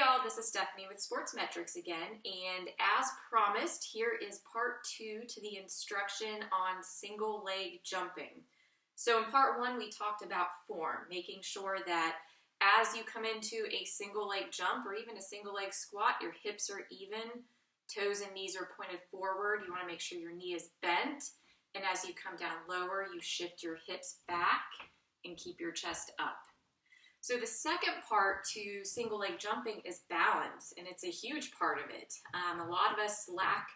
y'all, this is Stephanie with Sports Metrics again, and as promised, here is part 2 to the instruction on single leg jumping. So in part 1, we talked about form, making sure that as you come into a single leg jump or even a single leg squat, your hips are even, toes and knees are pointed forward. You want to make sure your knee is bent, and as you come down lower, you shift your hips back and keep your chest up. So the second part to single leg jumping is balance, and it's a huge part of it. A lot of us lack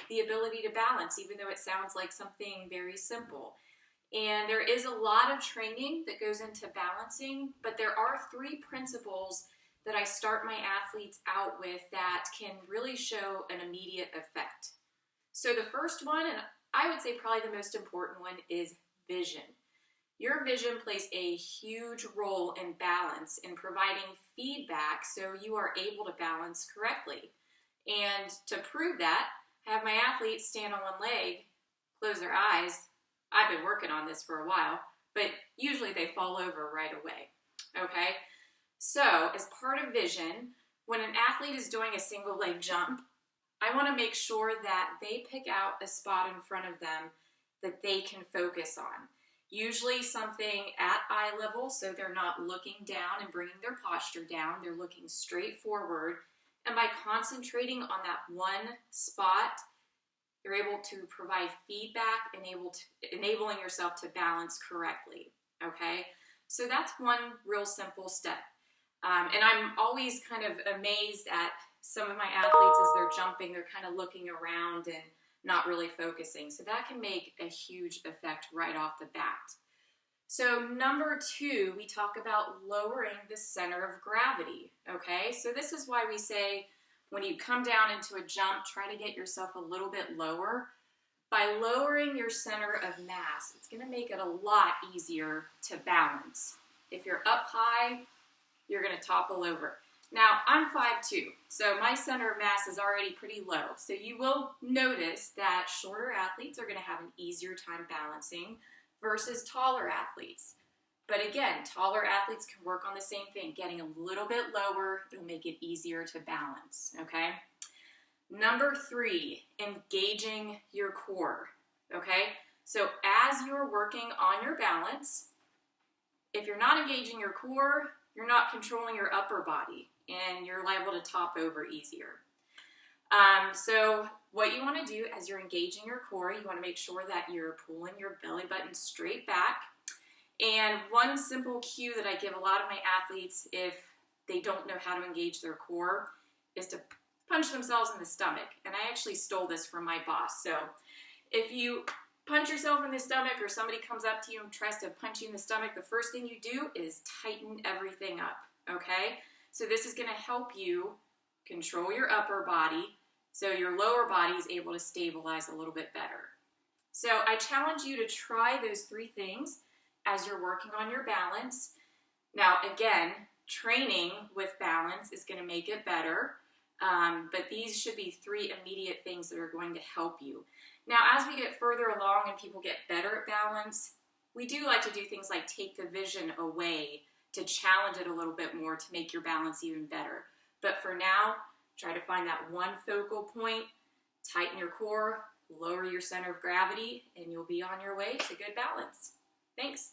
the ability to balance, even though it sounds like something very simple. And there is a lot of training that goes into balancing, but there are 3 principles that I start my athletes out with that can really show an immediate effect. So the first one, and I would say probably the most important one, is vision. Your vision plays a huge role in balance, in providing feedback so you are able to balance correctly. And to prove that, I have my athletes stand on one leg, close their eyes. I've been working on this for a while, but usually they fall over right away, okay? So as part of vision, when an athlete is doing a single leg jump, I want to make sure that they pick out a spot in front of them that they can focus on. Usually something at eye level, so they're not looking down and bringing their posture down. They're looking straight forward. And by concentrating on that one spot, you're able to provide feedback and enabling yourself to balance correctly, okay? So that's one real simple step. And I'm always kind of amazed at some of my athletes as they're jumping, they're kind of looking around and not really focusing. So that can make a huge effect right off the bat. So number 2, we talk about lowering the center of gravity, okay? So this is why we say when you come down into a jump, try to get yourself a little bit lower. By lowering your center of mass, it's gonna make it a lot easier to balance. If you're up high, you're gonna topple over. Now, I'm 5'2", so my center of mass is already pretty low. So you will notice that shorter athletes are going to have an easier time balancing versus taller athletes. But again, taller athletes can work on the same thing, getting a little bit lower. It'll make it easier to balance, okay? Number 3, engaging your core, okay? So as you're working on your balance, if you're not engaging your core, you're not controlling your upper body, and you're liable to top over easier. So what you want to do as you're engaging your core, you want to make sure that you're pulling your belly button straight back. And one simple cue that I give a lot of my athletes if they don't know how to engage their core is to punch themselves in the stomach. And I actually stole this from my boss. So if you punch yourself in the stomach or somebody comes up to you and tries to punch you in the stomach, the first thing you do is tighten everything up, okay? So this is going to help you control your upper body so your lower body is able to stabilize a little bit better. So I challenge you to try those 3 things as you're working on your balance. Now again, training with balance is going to make it better, but these should be 3 immediate things that are going to help you. Now as we get further along and people get better at balance, we do like to do things like take the vision away to challenge it a little bit more to make your balance even better. But for now, try to find that one focal point, tighten your core, lower your center of gravity, and you'll be on your way to good balance. Thanks.